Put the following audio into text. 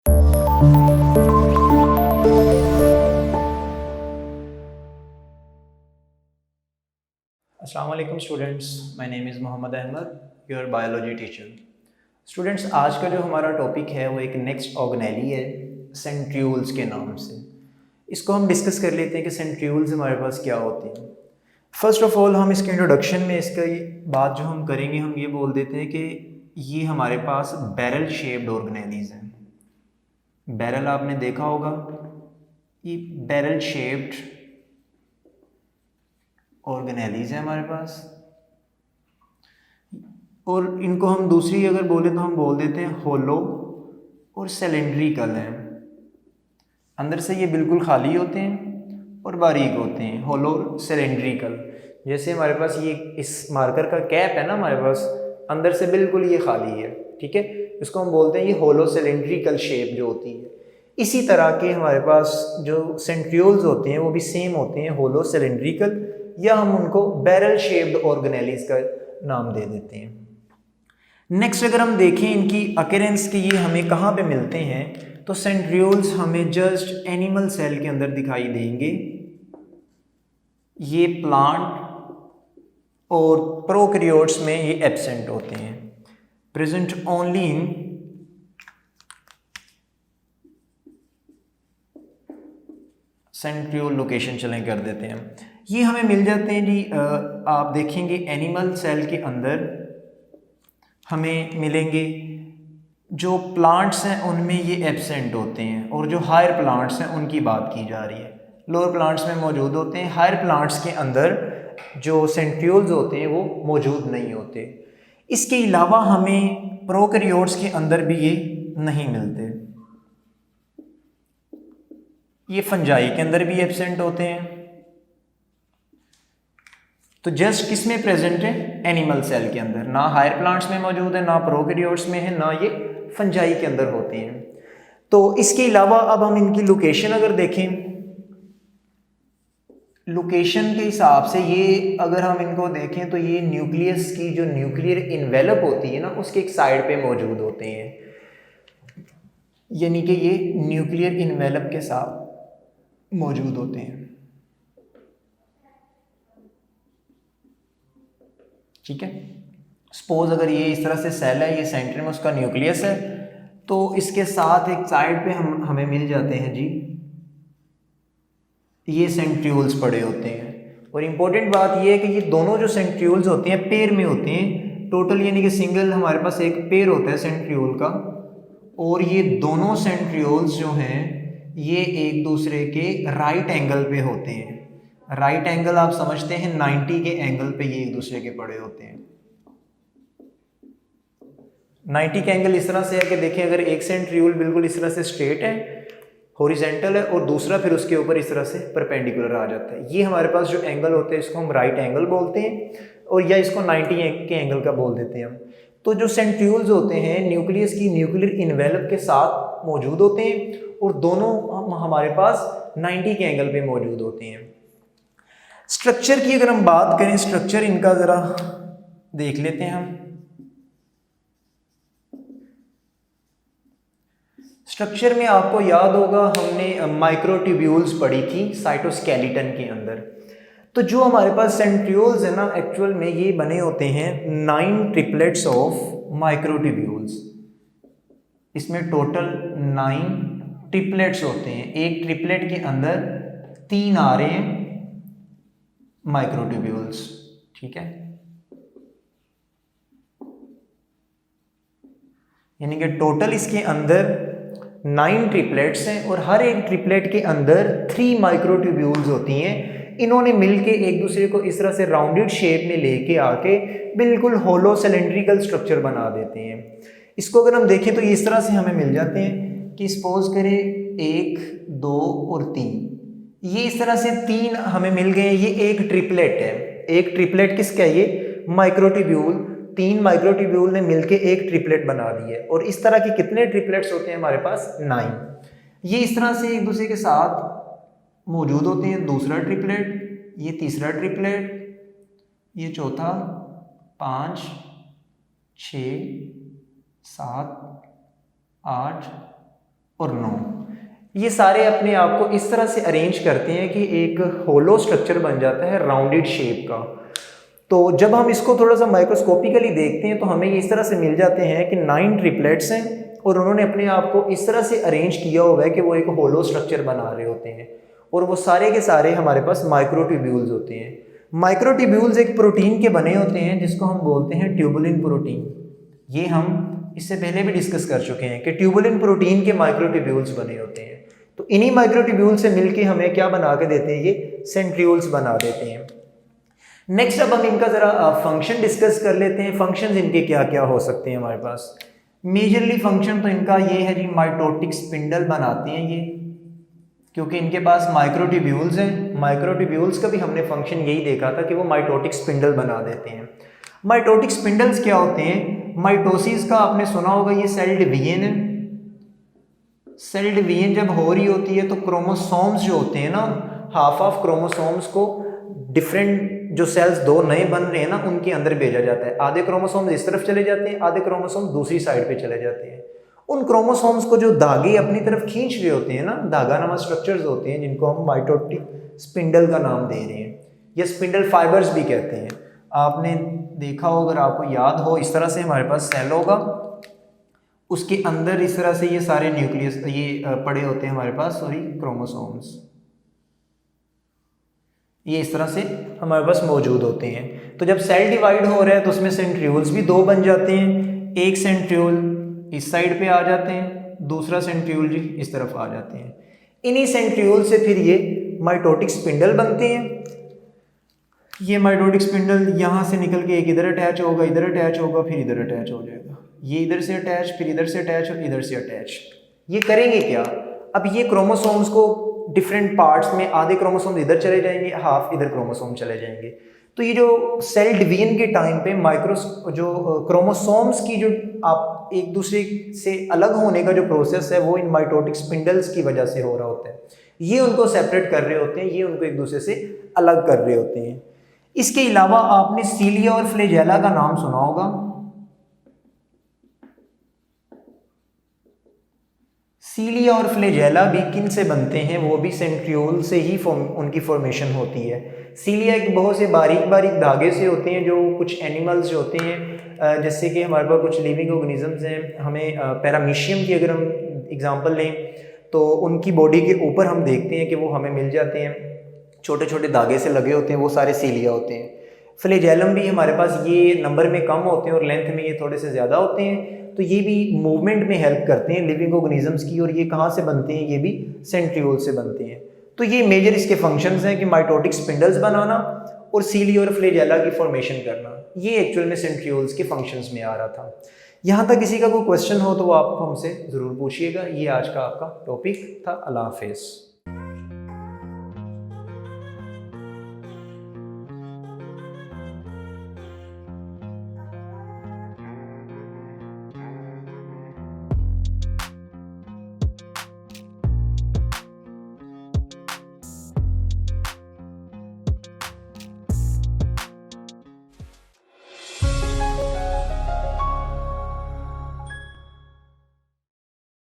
अस्सलाम वालेकुम students, my name is Mohammad Ahmed, your biology teacher. Students, आज का जो हमारा टॉपिक है वो एक नेक्स्ट ऑर्गेनेली है सेंट्रियोल्स के नाम से। इसको हम डिस्कस कर लेते हैं कि सेंट्रियोल्स हमारे पास क्या होते हैं। फर्स्ट ऑफ ऑल हम इसके इंट्रोडक्शन में इसका बात जो हम करेंगे, हम ये बोल देते हैं कि ये हमारे पास बैरल शेप्ड ऑर्गेनेलीज हैं। बैरल आपने देखा होगा, ये बैरल शेप्ड ऑर्गेनेलीज है हमारे पास, और इनको हम दूसरी अगर बोले तो हम बोल देते हैं होलो और सिलेंड्रिकल हैं। अंदर से ये बिल्कुल खाली होते हैं और बारीक होते हैं, होलो सिलेंड्रिकल। जैसे हमारे पास ये इस मार्कर का कैप है ना, हमारे पास अंदर से बिल्कुल ये खाली है, ठीक है। इसको हम बोलते हैं ये होलो सिलेंड्रिकल शेप जो होती है। इसी तरह के हमारे पास जो सेंट्रियोल्स होते हैं वो भी सेम होते हैं, होलो सिलेंड्रिकल, या हम उनको बैरल शेप्ड ऑर्गेनेलीज का नाम दे देते हैं। नेक्स्ट अगर हम देखें इनकी अकेरेंस की, ये हमें कहाँ पे मिलते हैं, तो सेंट्रियोल्स हमें जस्ट एनिमल सेल के अंदर दिखाई देंगे। ये प्लांट और प्रोकैरियोट्स में ये एब्सेंट होते हैं, present only in centriole location. चलें कर देते हैं, ये हमें मिल जाते हैं जी। आप देखेंगे एनिमल सेल के अंदर हमें मिलेंगे। जो प्लांट्स हैं उनमें ये एब्सेंट होते हैं, और जो हायर प्लांट्स हैं उनकी बात की जा रही है। लोअर प्लांट्स में मौजूद होते हैं, हायर प्लांट्स के अंदर जो सेंट्रियोल्स होते हैं वो मौजूद नहीं होते। इसके अलावा हमें प्रोकैरियोट्स के अंदर भी ये नहीं मिलते। ये फंजाई के अंदर भी एब्सेंट होते हैं। तो जस्ट किस में प्रेजेंट है, एनिमल सेल के अंदर। ना हायर प्लांट्स में मौजूद है, ना प्रोकैरियोट्स में है, ना ये फंजाई के अंदर होते हैं। तो इसके अलावा अब हम इनकी लोकेशन अगर देखें, लोकेशन के हिसाब से ये अगर हम इनको देखें तो ये न्यूक्लियस की जो न्यूक्लियर इन्वेलप होती है ना, उसके एक साइड पे मौजूद होते हैं। यानी कि ये न्यूक्लियर इन्वेलप के साथ मौजूद होते हैं, ठीक है। सपोज अगर ये इस तरह से सेल है, ये सेंटर में उसका न्यूक्लियस है, तो इसके साथ एक साइड पे हमें मिल जाते हैं जी ये सेंट्रियोल्स पड़े होते हैं। और इम्पोर्टेंट बात ये है कि ये दोनों जो सेंट्रियोल्स होते हैं पेयर में होते हैं टोटल, यानी कि सिंगल हमारे पास एक पेयर होता है सेंट्रियोल का, और ये दोनों सेंट्रियोल्स जो हैं ये एक दूसरे के राइट एंगल पे होते हैं। राइट एंगल आप समझते हैं, 90 के एंगल पे ये एक दूसरे के पड़े होते हैं। 90 का एंगल इस तरह से है कि देखिए, अगर एक सेंट्रियोल बिल्कुल इस तरह से स्ट्रेट है, हॉरिजेंटल है, और दूसरा फिर उसके ऊपर इस तरह से परपेंडिकुलर आ जाता है, ये हमारे पास जो एंगल होते हैं इसको हम राइट एंगल बोलते हैं, और या इसको 90 के एंगल का बोल देते हैं हम। तो जो सेंट्रियोल्स होते हैं न्यूक्लियस की न्यूक्लियर इन्वेलप के साथ मौजूद होते हैं, और दोनों हमारे पास 90 के एंगल पे मौजूद होते हैं। स्ट्रक्चर की अगर हम बात करें, स्ट्रक्चर इनका ज़रा देख लेते हैं हम। स्ट्रक्चर में आपको याद होगा हमने माइक्रोट्यूब्यूल्स पढ़ी थी साइटोस्केलेटन के अंदर। तो जो हमारे पास सेंट्रियोल्स है ना, एक्चुअल में ये बने होते हैं 9 ट्रिपलेट्स ऑफ माइक्रोट्यूब्यूल्स। इसमें टोटल 9 ट्रिपलेट्स होते हैं, एक ट्रिपलेट के अंदर 3 आ रहे हैं माइक्रोट्यूब्यूल्स, ठीक है। यानी कि टोटल इसके अंदर 9 ट्रिपलेट्स हैं, और हर एक ट्रिपलेट के अंदर 3 माइक्रोट्यूब्यूल्स होती हैं। इन्होंने मिलके एक दूसरे को इस तरह से राउंडेड शेप में लेके आके बिल्कुल होलो सिलेंड्रिकल स्ट्रक्चर बना देते हैं। इसको अगर हम देखें तो इस तरह से हमें मिल जाते हैं कि सपोज करें 1, 2 और 3, ये इस तरह से 3 हमें मिल गए। ये एक ट्रिपलेट है, एक ट्रिपलेट किसका है, ये माइक्रोट्यूब्यूल, 3 माइक्रोट्यूब्यूल ने मिलके एक ट्रिपलेट बना दी है। और इस तरह के कितने ट्रिपलेट्स होते हैं हमारे पास, 9। ये इस तरह से एक दूसरे के साथ मौजूद होते हैं। दूसरा ट्रिपलेट, ये तीसरा ट्रिपलेट, ये चौथा, 5, 6, 7, 8, और 9। ये सारे अपने आप को इस तरह से अरेंज करते हैं कि एक होलो स्ट्रक्चर बन जाता है राउंडेड शेप का। तो जब हम इसको थोड़ा सा माइक्रोस्कोपिकली देखते हैं तो हमें ये इस तरह से मिल जाते हैं कि 9 ट्रिपलेट्स हैं और उन्होंने अपने आप को इस तरह से अरेंज किया हुआ है कि वो एक होलो स्ट्रक्चर बना रहे होते हैं और वो सारे के सारे हमारे पास माइक्रोट्यूब्यूल्स होते हैं। माइक्रोट्यूब्यूल्स एक प्रोटीन के बने होते हैं जिसको हम बोलते हैं ट्यूबुलिन प्रोटीन। ये हम इससे पहले भी डिस्कस कर चुके हैं कि ट्यूबुलिन प्रोटीन के माइक्रोट्यूब्यूल्स बने होते हैं। तो इन्हीं माइक्रोट्यूब्यूल से मिलके हमें क्या बना के देते हैं, ये सेंट्रियोल्स बना देते हैं। नेक्स्ट अब हम इनका ज़रा फंक्शन डिस्कस कर लेते हैं। फंक्शंस इनके क्या क्या हो सकते हैं हमारे पास। मेजरली फंक्शन तो इनका ये है जी, माइटोटिक स्पिंडल बनाते हैं ये, क्योंकि इनके पास माइक्रोट्यूब्यूल्स हैं। माइक्रोट्यूब्यूल्स का भी हमने फंक्शन यही देखा था कि वो माइटोटिक स्पिंडल बना देते हैं। माइटोटिक स्पिंडल्स क्या होते हैं? माइटोसिस का आपने सुना होगा, ये सेल डिवीजन है। सेल डिवीजन जब हो रही होती है तो क्रोमोसोम्स जो होते हैं ना, हाफ ऑफ क्रोमोसोम्स को डिफरेंट जो सेल्स दो नए बन रहे हैं ना उनके अंदर भेजा जाता है। आधे क्रोमोसोम्स इस तरफ चले जाते हैं, आधे क्रोमोसोम्स दूसरी साइड पे चले जाते हैं। उन क्रोमोसोम्स को जो धागे अपनी तरफ खींच रहे होते हैं ना, धागा नमा स्ट्रक्चर्स होते हैं जिनको हम माइटोटिक स्पिंडल का नाम दे रहे हैं या स्पिंडल फाइबर्स भी कहते हैं। आपने देखा हो, अगर आपको याद हो, इस तरह से हमारे पास सेल होगा, उसके अंदर इस तरह से ये सारे न्यूक्लियस ये पड़े होते हैं हमारे पास, सॉरी क्रोमोसोम्स, ये इस तरह से हमारे पास मौजूद होते हैं। तो जब सेल डिवाइड हो रहा है तो उसमें सेंट्रियोल्स भी दो बन जाते हैं। एक सेंट्रियोल इस साइड पे आ जाते हैं, दूसरा सेंट्रियोल जी इस तरफ आ जाते हैं। इन्हीं सेंट्रियोल से फिर ये माइटोटिक स्पिंडल बनते हैं। ये माइटोटिक स्पिंडल यहाँ से निकल के एक इधर अटैच होगा, इधर अटैच होगा, फिर इधर अटैच हो जाएगा। ये इधर से अटैच, फिर इधर से अटैच और इधर से अटैच। ये करेंगे क्या? अब ये क्रोमोसोम्स को डिफरेंट पार्ट्स में, आधे क्रोमोसोम इधर चले जाएंगे, हाफ इधर क्रोमोसोम चले जाएंगे। तो ये जो सेल डिवीजन के टाइम पे जो क्रोमोसोम्स की जो आप एक दूसरे से अलग होने का जो प्रोसेस है वो इन माइटोटिक स्पिंडल्स की वजह से हो रहा होता है। ये उनको सेपरेट कर रहे होते हैं, ये उनको एक दूसरे से अलग कर रहे होते हैं। इसके अलावा आपने सीलिया और फ्लैजेला का नाम सुना होगा। सीलिया और फ्लैजेला भी किन से बनते हैं? वो भी सेंट्रियोल से ही उनकी फॉर्मेशन होती है। सीलिया एक बहुत से बारीक बारीक धागे से होते हैं जो कुछ एनिमल्स जो होते हैं, जैसे कि हमारे पास कुछ लिविंग ऑर्गेनिजम्स हैं। हमें पैरामीशियम की अगर हम एग्जांपल लें तो उनकी बॉडी के ऊपर हम देखते हैं कि वो हमें मिल जाते हैं, छोटे छोटे धागे से लगे होते हैं, वो सारे सीलिया होते हैं। फ्लैजेलम भी हमारे पास ये नंबर में कम होते हैं और लेंथ में ये थोड़े से ज़्यादा होते हैं। तो ये भी मूवमेंट में हेल्प करते हैं लिविंग ऑर्गेनिजम्स की। और ये कहाँ से बनते हैं? ये भी सेंट्रियोल से बनते हैं। तो ये मेजर इसके फंक्शंस हैं कि माइटोटिक स्पिंडल्स बनाना और सीलिया और फ्लैजेला की फॉर्मेशन करना। ये एक्चुअल में सेंट्रियोल्स के फंक्शंस में आ रहा था। यहाँ तक किसी का कोई क्वेश्चन हो तो वो आप हमसे ज़रूर पूछिएगा। ये आज का आपका टॉपिक था। अल्लाह हाफिज़।